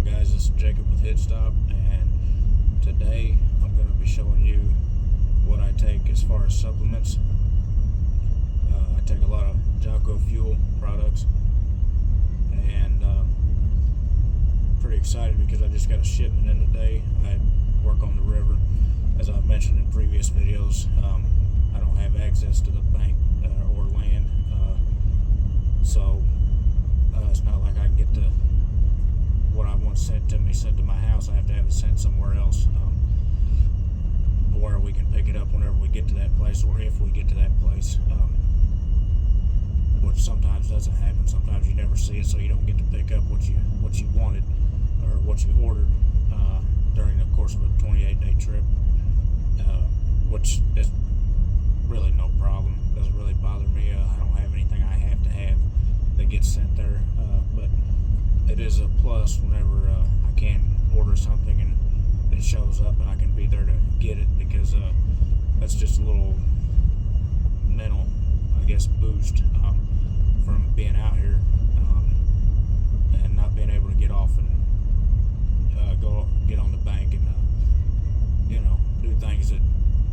guys? This is Jacob with H.I.T, and today I'm going to be showing you what I take as far as supplements. I take a lot of Jocko fuel products, and pretty excited because I just got a shipment in today. I work on the river, as I've mentioned in previous videos. I don't have access to the bank or land, so it's not like I can get what I want sent to my house. I have to have it sent somewhere else, where we can pick it up whenever we get to that place, or if we get to that place, which sometimes doesn't happen. Sometimes you never see it, so you don't get to pick up what you wanted or what you ordered during the course of a 28-day trip, which is really no problem. Doesn't really bother me. I don't have anything I have to have that gets sent there, but it is a plus whenever I can order something and it shows up and I can be there to get it, because that's just a little mental, I guess, boost from being out here and not being able to get off and go get on the bank and do things that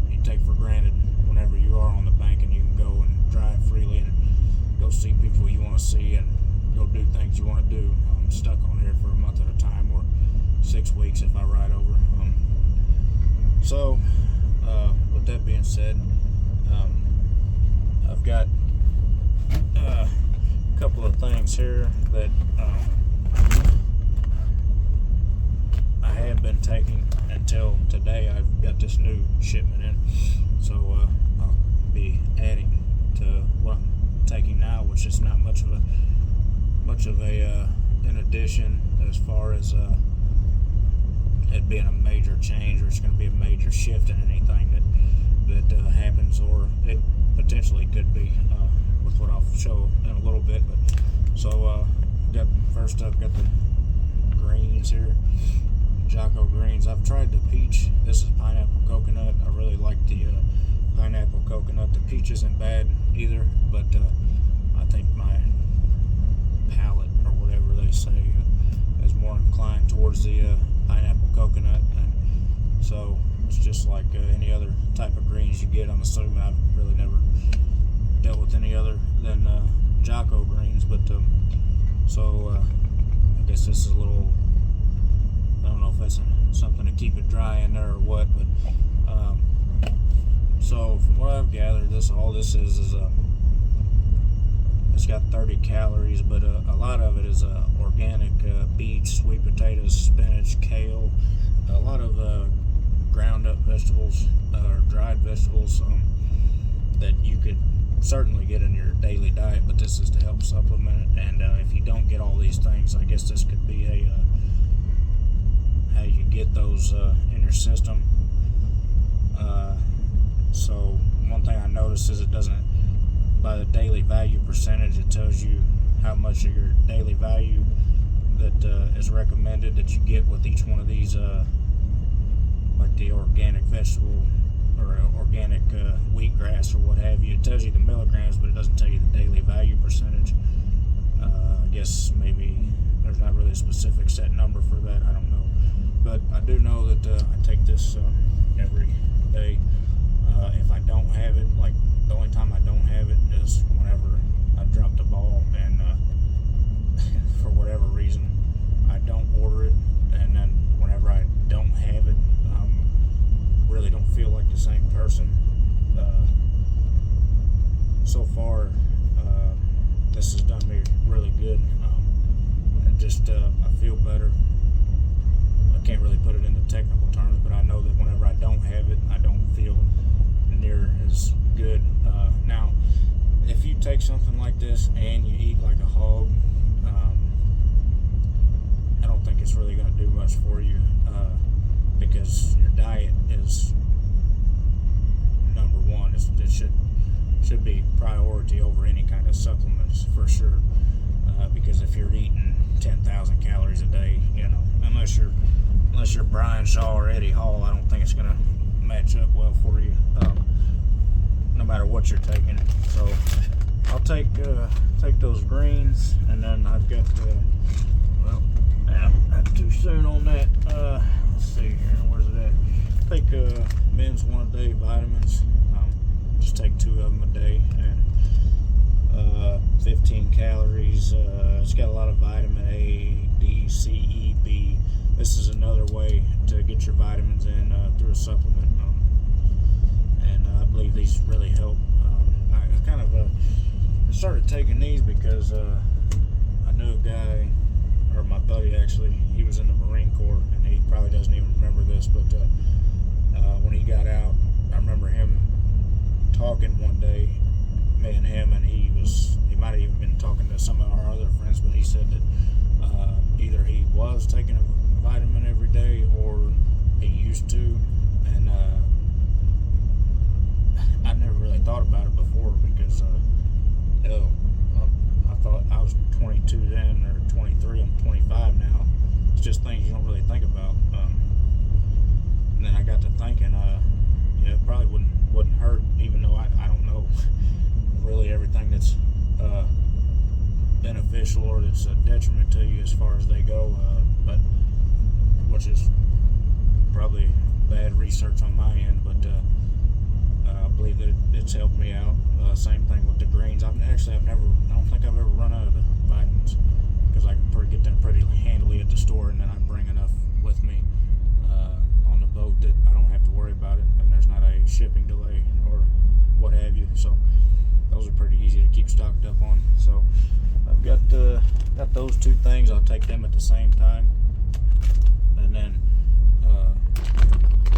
you take for granted whenever you are on the bank, and you can go and drive freely and go see people you want to see and go do things you want to do. I'm stuck on here for a month at a time, or 6 weeks if I ride over. So with that being said, I've got a couple of things here that I have been taking until today. I've got this new shipment in, so I'll be adding to what I'm taking now, which is not much of a in addition, as far as it being a major change, or it's going to be a major shift in anything that happens, or it potentially could be with what I'll show in a little bit. But so first up, got the greens here, Jocko greens. I've tried the peach. This is pineapple coconut. I really like the pineapple coconut. The peach isn't bad either, but I think my palate, or whatever they say, is more inclined towards the pineapple coconut. And so it's just like any other type of greens you get. I'm assuming I've really never dealt with any other than Jocko greens, but so I guess this is a little, I don't know if that's something to keep it dry in there or what, but so from what I've gathered, all this is it's got 30 calories, but a lot of it is organic beets, sweet potatoes, spinach, kale, a lot of ground up vegetables or dried vegetables that you could certainly get in your daily diet, but this is to help supplement it. And if you don't get all these things, I guess this could be how you get those in your system. So one thing I noticed is it doesn't, by the daily value percentage, it tells you how much of your daily value that is recommended that you get with each one of these, like the organic vegetable or organic wheatgrass or what have you. It tells you the milligrams, but it doesn't tell you the daily value percentage. I guess maybe there's not really a specific set number for that. I don't know, but I do know that I take this every day. If I don't have it, like the only time I don't have it is whenever I drop the ball, and for whatever reason I don't order it, and then whenever I don't have it, really don't feel like the same person. So far, this has done me really good. I feel better. I can't really put it into technical terms, but I know that whenever I don't have it, I don't feel near as good. Now, if you take something like this and you eat like a hog, I don't think it's really going to do much for you, because your diet is number one. It should be priority over any kind of supplements, for sure, because if you're eating 10,000 calories a day, unless you're Brian Shaw or Eddie Hall, I don't think it's going to match up well for you, no matter what you're taking. So I'll take those greens, and then I've got I have 2 sets men's 1 a day vitamins. Just take 2 of them a day, and 15 calories. It's got a lot of vitamin A, D, C, E, B. This is another way to get your vitamins in through a supplement, and I believe these really help. I kind of started taking these because I knew a guy, or my buddy actually, he was in the Marine Corps, and he probably doesn't even remember this, but when he got out, I remember him talking one day, me and him, and he might have even been talking to some of our other friends, but he said that either he was taking a vitamin every day or he used to, and I never really thought about it before because I thought I was 22 then, or 23. I'm 25 now. It's just things you don't really think about. And then I got to thinking, it probably wouldn't hurt, even though I don't know really everything that's beneficial or that's a detriment to you as far as they go, but which is probably bad research on my end, but I believe that it's helped me out. Same thing with the greens. I don't think I've ever run out of the vitamins, because I can get them pretty handily at the store, and then I bring enough with me on the boat that I don't have to worry about it, and there's not a shipping delay or what have you. So those are pretty easy to keep stocked up on. So I've got those 2 things. I'll take them at the same time, and then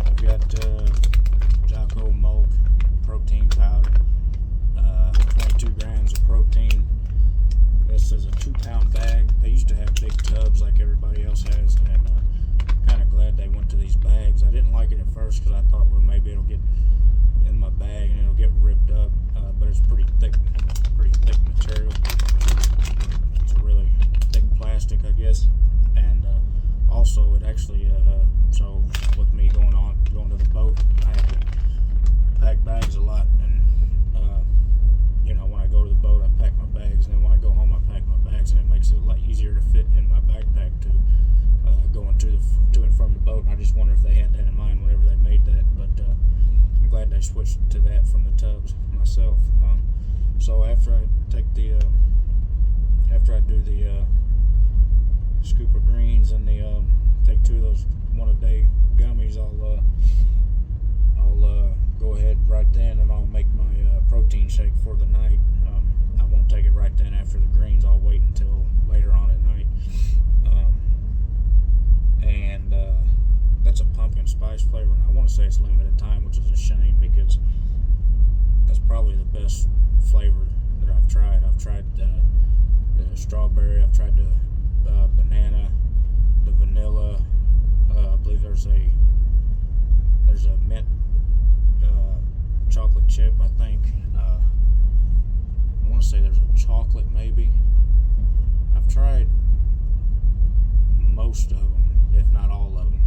I've got Jocko milk protein powder, 22 grams of protein. This is a 2-pound bag. They used to have big tubs like everybody else has, and kind of glad they went to these bags. I didn't like it at first because I thought, well, maybe it'll get in my bag and it'll get ripped up, but it's pretty thick material. It's a really thick plastic, I guess, and also it actually, so with me going to the boat, I have to pack bags a lot, and when I go to the boat, I pack my bags, and then when I go home, I pack my bags, and it makes it a lot easier to fit in my backpack to going to and from the boat. And I just wonder if they had that in mind whenever they made that, but I'm glad they switched to that from the tubs myself. So after I do the scoop of greens and take 2 of those 1 a day gummies, I'll go ahead right then and I'll make my protein shake for the night. I won't take it right then after the greens. I'll wait until later on at night. And that's a pumpkin spice flavor, and I want to say it's limited time, which is a shame because that's probably the best flavor that I've tried. I've tried the strawberry, I've tried the banana, the vanilla. I believe there's a mint chocolate chip, I think. I want to say there's a chocolate maybe. I've tried most of them, if not all of them,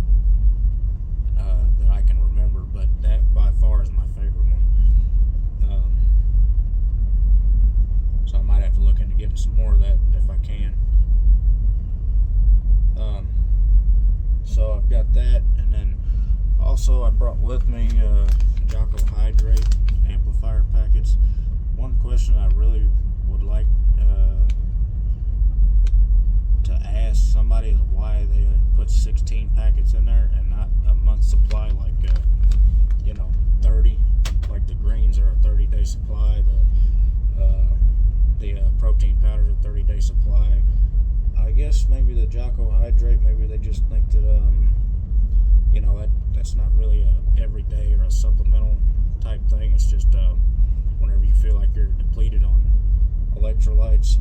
that I can remember, but that by far is my favorite one. So I might have to look into getting some more of that if I can. So I've got that, and then also I brought with me Jocko Hydrate amplifier packets. One question I really would like to ask somebody is why they put 16 packets in there and not a month's supply, like 30, like the greens are a 30-day supply, the protein powder is a 30-day supply. I guess maybe the Jocko Hydrate, maybe they just think that that's not really a everyday or a supplemental type thing. It's just whenever you feel like you're depleted on electrolytes,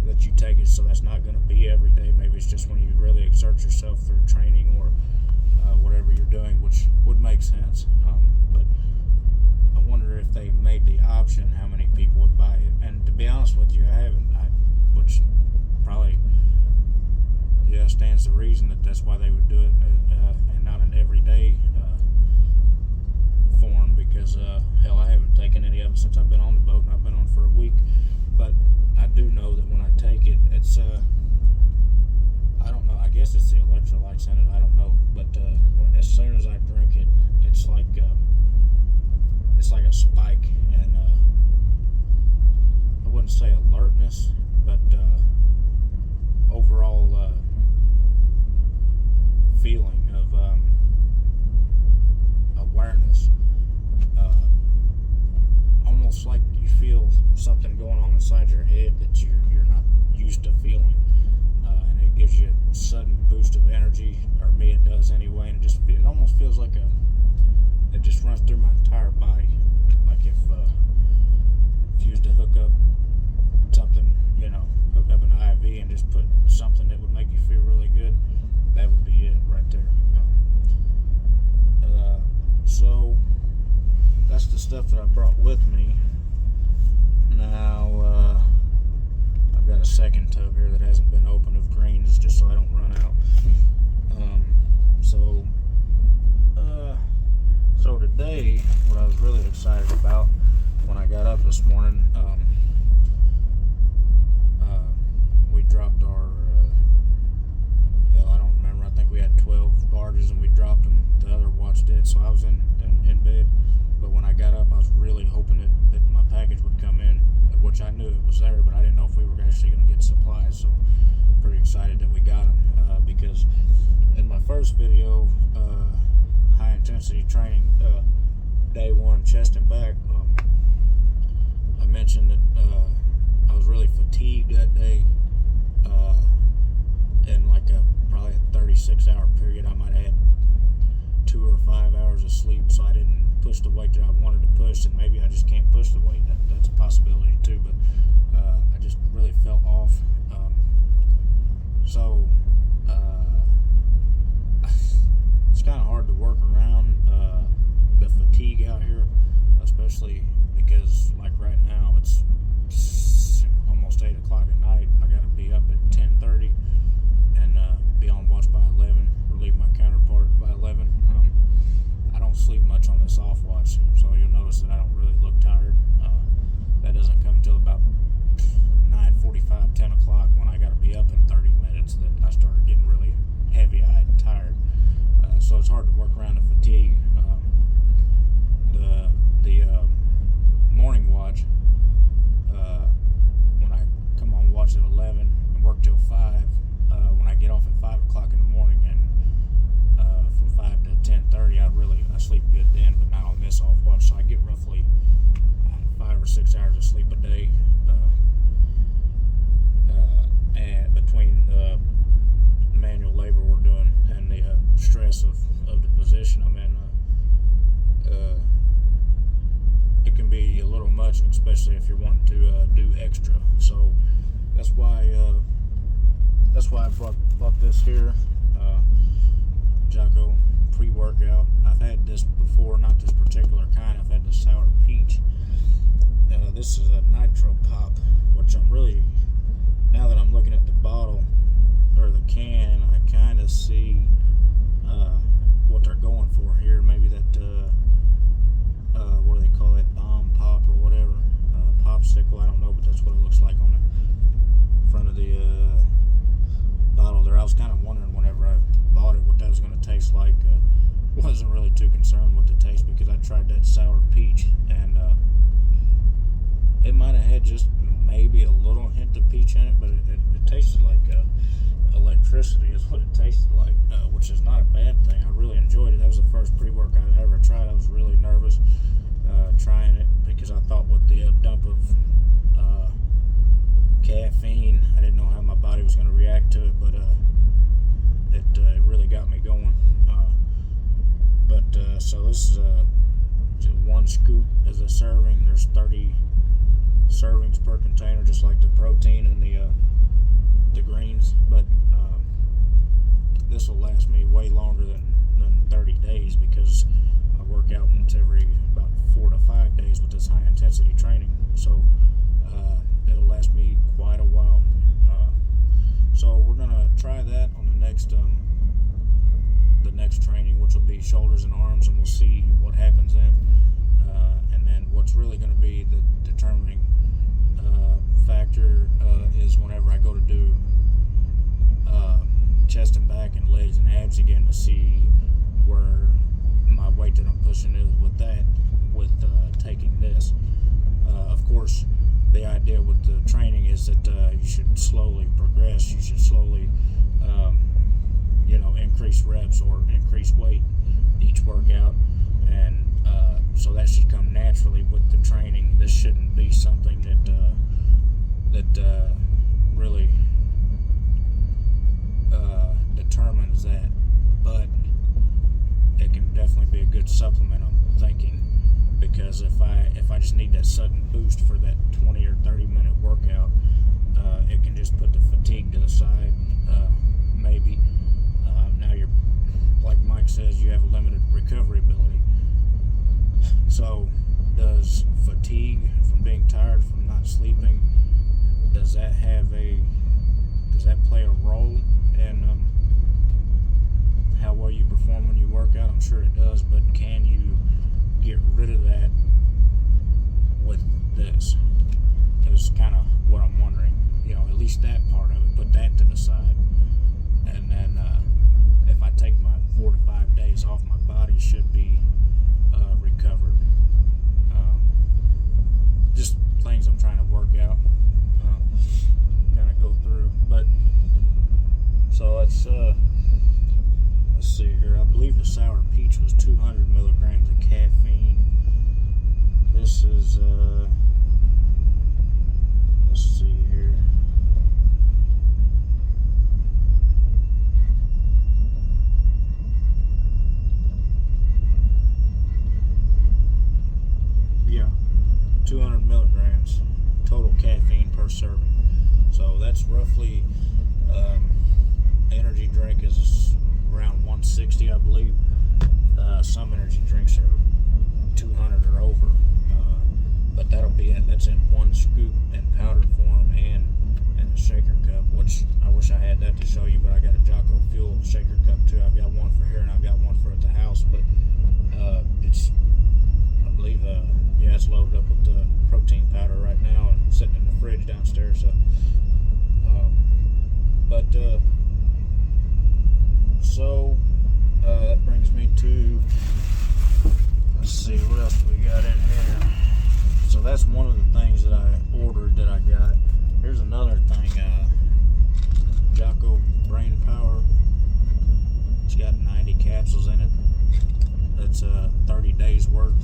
that you take it. So that's not going to be every day. Maybe it's just when you really exert yourself through training or whatever you're doing, which would make sense. But I wonder if they made the option how many people would buy it. And to be honest with you, I haven't. Which probably stands to reason that that's why they would do it, and not an everyday form, because hell, I haven't taken any of it since I've been on the boat, and I've been on for a week. But I do know that when I take it, it's I don't know, I guess guess it's the electrolytes in it. I don't know, but as soon as I drink it, it's like a spike, and I wouldn't say alertness, but overall feeling of awareness. Almost like you feel something going on inside your head that you're not used to feeling, and it gives you a sudden boost of energy, or me it does anyway, and it almost feels like it just runs through my entire body, like if you used to hook up something, hook up an IV and just put something that would make you feel really good. That would be it right there. So that's the stuff that I brought with me. Now I've got a second tub here that hasn't been opened of greens, just so I don't run out. So today, what I was really excited about when I got up this morning, we dropped our, I don't remember, I think we had 12 barges and we dropped them. The other watch did, so I was in bed. But when I got up, I was really hoping that my package would come in, which I knew it was there, but I didn't know if we were actually going to get supplies. So pretty excited that we got them, because in my first video, high intensity training, day one, chest and back, I mentioned that I was really fatigued that day. In like probably a 36-hour period, I might have had 2 or 5 hours of sleep, so I didn't push the weight that I wanted to push, and maybe I just can't push the weight. That's a possibility too, but I just really felt off. So it's kind of hard to work around the fatigue out here, especially because like right now it's almost 8 o'clock at night. I got to be up at 10:30 and be on watch by 11, relieve my counterpart by 11. I don't sleep much on this off watch, so you'll notice that I don't really look tired. That doesn't come until about 9:45, 10 o'clock, when I got to be up in 30 minutes, that I started getting really heavy-eyed and tired. So it's hard to work around the fatigue. The morning watch, when I come on watch at 11 and work till 5, when I get off at 5 o'clock in the morning, and from 5 to 10:30, I sleep good then, but not on this off watch, so I get roughly 5 or 6 hours of sleep a day, and between the manual labor we're doing and the stress of the position I'm in, it can be a little much, especially if you're wanting to do extra. So that's why I brought this here, Jocko pre-workout. I've had this before, not this particular kind. I've had the sour peach. This is a nitro pop, which I'm really, now that I'm looking at the bottle or the can, I kind of see what they're going for here. Maybe that what do they call it, bomb pop or whatever, popsicle, I don't know, but that's what it looks like on the front of the bottle there. I was kind of wondering whenever I bought it what that was going to taste like. Wasn't really too concerned with the taste, because I tried that sour peach, and it might have had just maybe a little hint of peach in it, but it tasted like electricity is what it tasted like, which is not a bad thing. I really enjoyed it. That was the first pre-workout I ever tried. I was really nervous trying it, because I thought with the dump of caffeine, I didn't know how my body was going to react to it, but it really got me going. So this is one scoop as a serving. There's 30 servings per container, just like the protein and the greens. But this will last me way longer than 30 days, because I work out once every about 4 to 5 days with this high intensity training. So it'll last me quite a while. So we're gonna try that on the next training, which will be shoulders and arms, and we'll see what happens then. And then what's really going to be the determining factor is whenever I go to do chest and back and legs and abs again to see where my weight that I'm pushing is with that, with taking this. Of course, the idea with the training is that you should slowly progress. You should slowly, increase reps or increase weight each workout, and so that should come naturally with the training. This shouldn't be something that really determines that, but it can definitely be a good supplement, I'm thinking, because if I just need that sudden boost for that 20 or 30 minute workout, it can just put the fatigue to the side, maybe. Now you're, like Mike says, you have a limited recovery ability. So does fatigue from being tired from not sleeping, does that play a role in how well you perform when you work out? I'm sure it does, but can you get rid of that with this? Is kind of what I'm wondering. At least that part of it, put that to the side, and then if I take my 4 to 5 days off, my body should be recovered. Just things I'm trying to work out, kind of go through. But so let's see here. I believe the sour peach was 200 milligrams of caffeine. This is let's see here. Yeah, 200 milligrams total caffeine per serving. So that's roughly, energy drink is around 160, I believe. Some energy drinks are 200 or over, but that's in one scoop in powder form and in a shaker cup, which I wish I had that to show you, but I got a Jocko Fuel shaker cup too. I've got one for here and I've got one for at the house, but it's, I believe, it's loaded up with the protein powder right now and sitting in the fridge downstairs. So that brings me to, let's see, what else we got in here. So that's one of the things that I ordered that I got. Here's another thing, Jocko Brain Power. It's got 90 capsules in it. That's 30 days worth,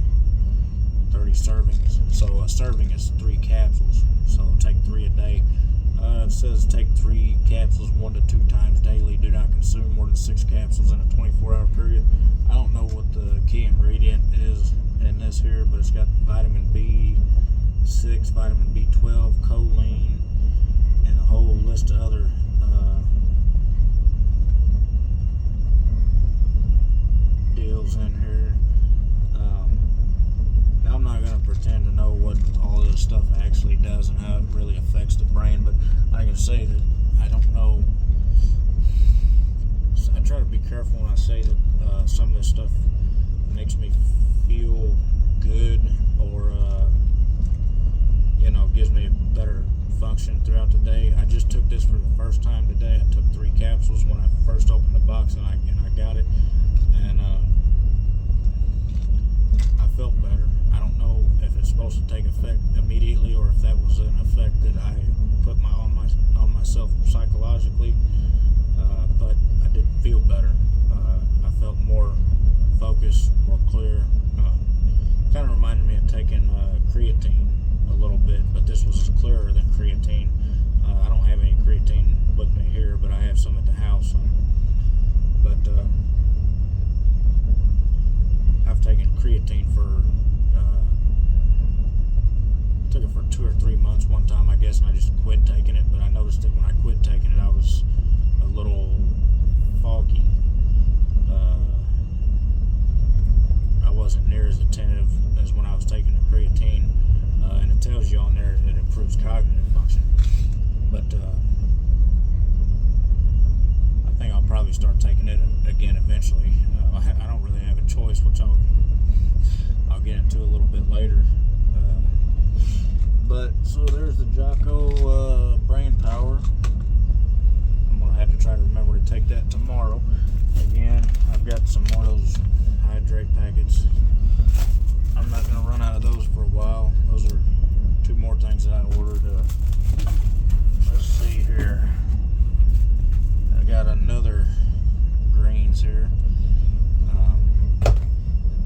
30 servings. So a serving is 3 capsules, so take 3 a day. It says take 3 capsules 1 to 2 times daily. Do not consume more than 6 capsules in a 24-hour period. I don't know what the key ingredient is in this here, but it's got vitamin B6, vitamin B12, choline, and a whole list of other deals in here. Now, I'm not going to pretend to know what all this stuff actually does and how it really affects the brain, but I can say that I don't know. I try to be careful when I say that some of this stuff makes me feel good or gives me a better function throughout the day. I just took this for the first time today. I took 3 capsules when I first opened the box and I got it, and I felt better. I don't know if it's supposed to take effect immediately or if that was an effect that I put on myself psychologically, but I did feel better. I felt more focused, more clear. Kind of reminded me of taking creatine a little bit, but this was clearer than creatine. I don't have any creatine with me here, but I have some at the house. But I've taken creatine took it for 2 or 3 months one time, I guess, and I just quit taking it. But I noticed that when I quit taking it, I was a little foggy. I wasn't near as attentive as when I was taking the creatine, and it tells you on there that it improves cognitive function. But I think I'll probably start taking it again eventually. I don't really have a choice, which I'll get into a little bit later. But so there's the Jocko Brain Power. I'm gonna I have to try to remember to take that tomorrow. Again, I've got some more of those hydrate packets. I'm not going to run out of those for a while. Those are 2 more things that I ordered. Let's see here. I got another greens here.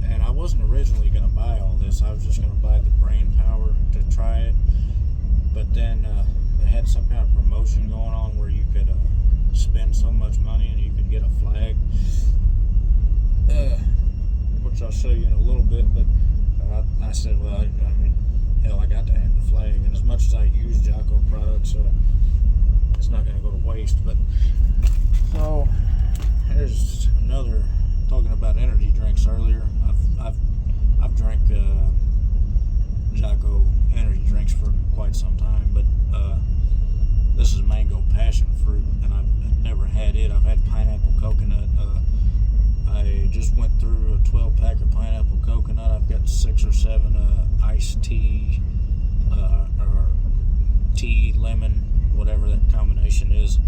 And I wasn't originally going to buy all this. I was just going to buy the brain power to try it. But then they had some kind of promotion going on where you could spend so much money and you could get a flag. Which I'll show you in a little bit. But I said, well, I mean, hell, I got to have the flag. And as much as I use Jocko products, it's not going to go to waste. But so here's another. Talking about energy drinks earlier, I've drank Jocko energy drinks for quite some time, but this is mango passion fruit, and I've never had it. I've had pineapple coconut. I just went through a 12-pack of pineapple coconut. I've got 6 or 7 iced tea or tea lemon, whatever that combination is,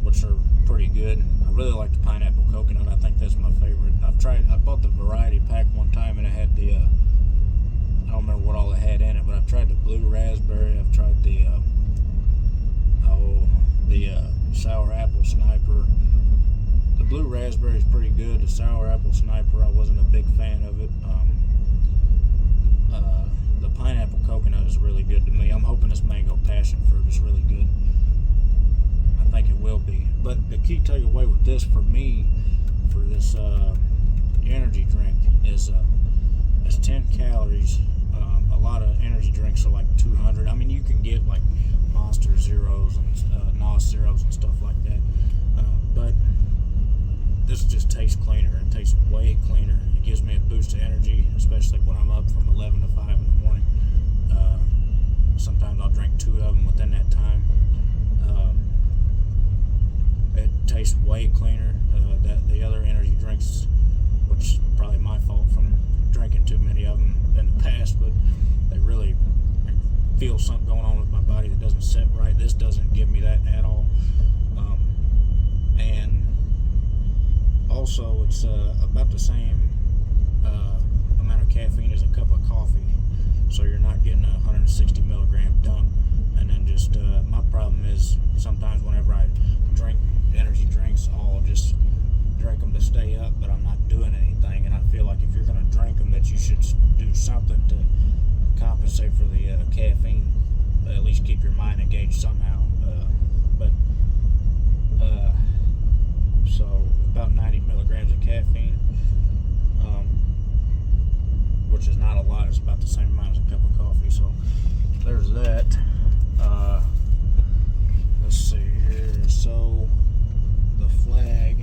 which are pretty good. I really like the pineapple coconut. I think that's my favorite. I bought the variety pack one time and it had the I don't remember what all it had in it, but I've tried the blue raspberry. I've tried the sour apple sniper. The blue raspberry is pretty good. The sour apple sniper, I wasn't a big fan of it. The pineapple coconut is really good to me. I'm hoping this mango passion fruit is really good. I think it will be. But the key takeaway with this for me, for this energy drink, is it's 10 calories. A lot of energy drinks are like 200. I mean, you can get like Monster Zeros and NOS Zeros and stuff like that. But this just tastes cleaner. It tastes way cleaner. It gives me a boost of energy, especially when I'm up from 11 to 5 in the morning. Sometimes I'll drink 2 of them within that time. It tastes way cleaner. The other energy drinks, which is probably my fault from drinking too many of them in the past, but they really feel something going on with my body that doesn't sit right. This doesn't give me that at all. And also, it's about the same amount of caffeine as a cup of coffee, so you're not getting a 160 milligram dunk. And then just my problem is sometimes whenever I drink energy drinks, I'll just drink them to stay up, but I'm not doing anything. And I feel like if you're going to drink them, that you should do something to compensate for the caffeine, at least keep your mind engaged somehow. So about 90 milligrams of caffeine, which is not a lot. It's about the same amount as a cup of coffee. So there's that. Let's see here. So the flag,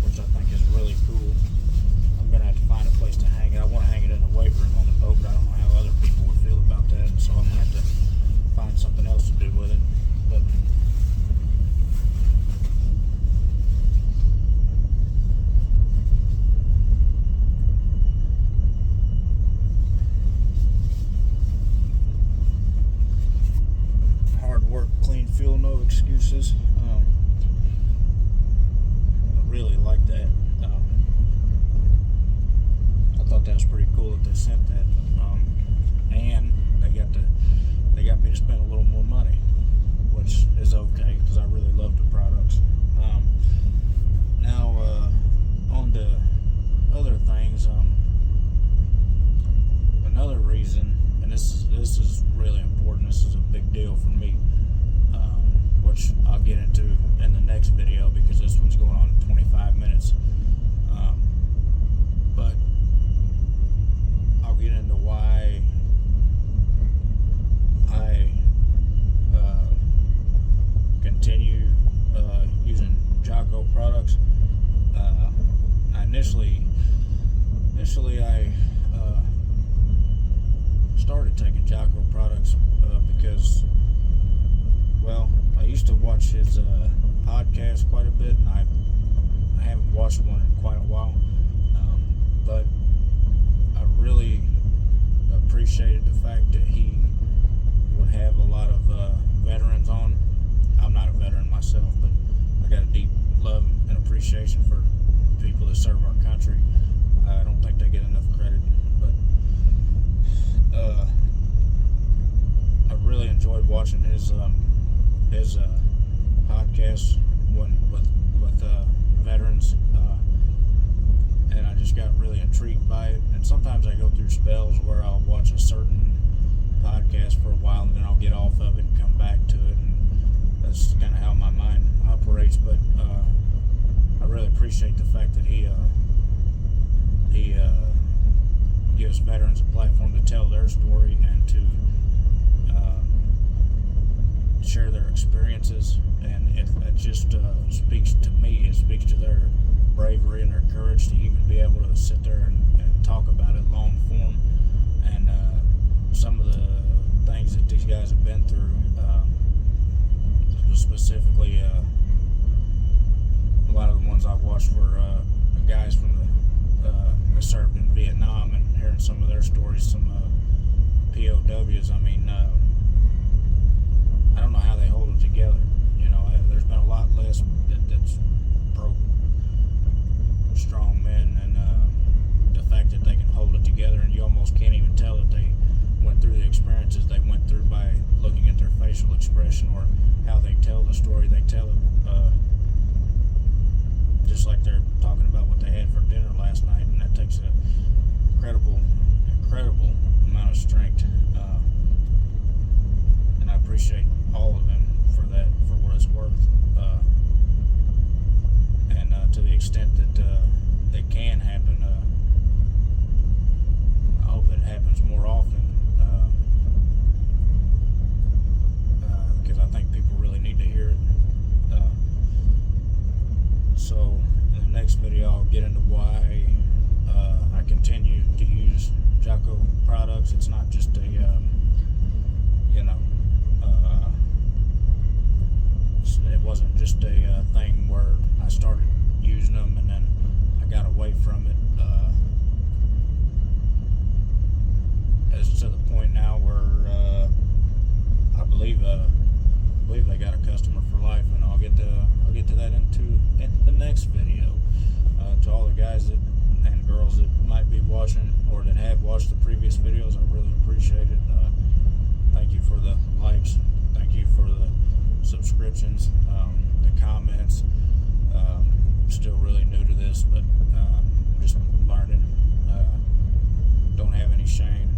which I think is really cool. I'm gonna have to find a place to hang it. I want to hang it in the weight room on the boat, but I don't know how other people would feel about that. So I'm gonna have to find something else to do with it. But work, clean fuel, no excuses. I really like that. I thought that was pretty cool that they sent that. And they got me to spend a little more money, which is okay because I really love the products. Now on to other things. Another reason, and this is really important. This is a big deal for me. Which I'll get into in the next video because this one's going on 25 minutes. But I'll get into why I continue using Jocko products. Initially I started taking Jocko products because, well, I used to watch his podcast quite a bit, and I haven't watched one in quite a while. But I really appreciated the fact that he would have a lot of veterans on. I'm not a veteran myself, but I got a deep love and appreciation for people that serve our country. I don't think they get enough credit, but I really enjoyed watching his podcast with veterans, and I just got really intrigued by it. And sometimes I go through spells where I'll watch a certain podcast for a while and then I'll get off of it and come back to it, and that's kind of how my mind operates. But I really appreciate the fact that he gives veterans a platform to tell their story and to share their experiences, and it just speaks to me. It speaks to their bravery and their courage to even be able to sit there and talk about it long form, and some of the things that these guys have been through, specifically a lot of the ones I watched were guys from that served in Vietnam, and hearing some of their stories, some POWs. I mean, I don't know how they hold it together. You know, there's been a lot less that's broke strong men, and the fact that they can hold it together, and you almost can't even tell that they went through the experiences they went through by looking at their facial expression or how they tell the story. They tell it just like they're talking about what they had for dinner last night, and that takes an incredible amount of strength, and I appreciate all of them for that, for what it's worth, and to the extent that it can happen. I hope it happens more often, because I think people really need to hear it. So in the next video, I'll get into why I continue to use Jocko products. It's not just a it wasn't just a thing where I started using them and then I got away from it. It's to the point now where I believe they got a customer for life, and I'll get to that into the next video. To all the guys and girls that might be watching or that have watched the previous videos, I really appreciate it. Thank you for the likes. Thank you for the subscriptions, the comments. Still really new to this, but just learning. Don't have any shame.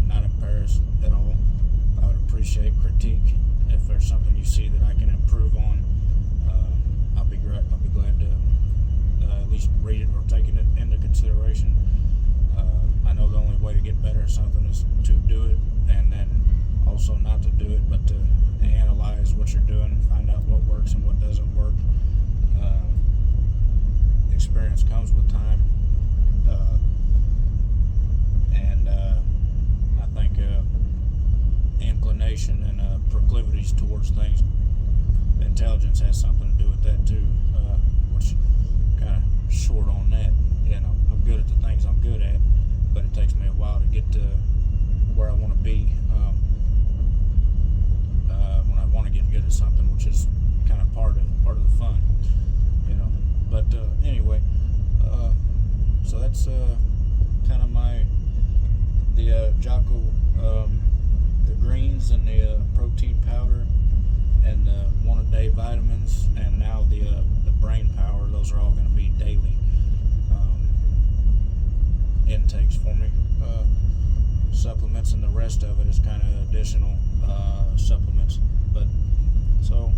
Not embarrassed at all. I would appreciate critique. If there's something you see that I can improve on, I'll be glad to at least read it or take it into consideration. I know the only way to get better at something is to do it, and then also not to do it, but to analyze what you're doing and find out what works and what doesn't work. Experience comes with time, and I think inclination and proclivities towards things, intelligence has something to do with that too, which kind of short on that. You know, I'm good at the things I'm good at, but it takes me a while to get to where I want to be when I want to get good at something, which is kind of part of the fun, you know. But anyway, so that's kind of the Jocko, the greens and the protein powder and the one-a-day vitamins, and now the brain power. Those are all going to be daily intakes for me. Supplements, and the rest of it is kind of additional supplements. But so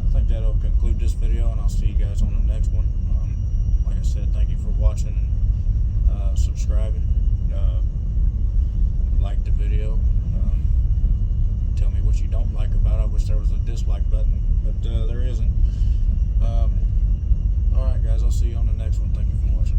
I think that'll conclude this video, and I'll see you guys on the next one. Like I said, thank you for watching and subscribing. Like the video. Tell me what you don't like about it. I wish there was a dislike button, but there isn't. Alright guys, I'll see you on the next one. Thank you for watching.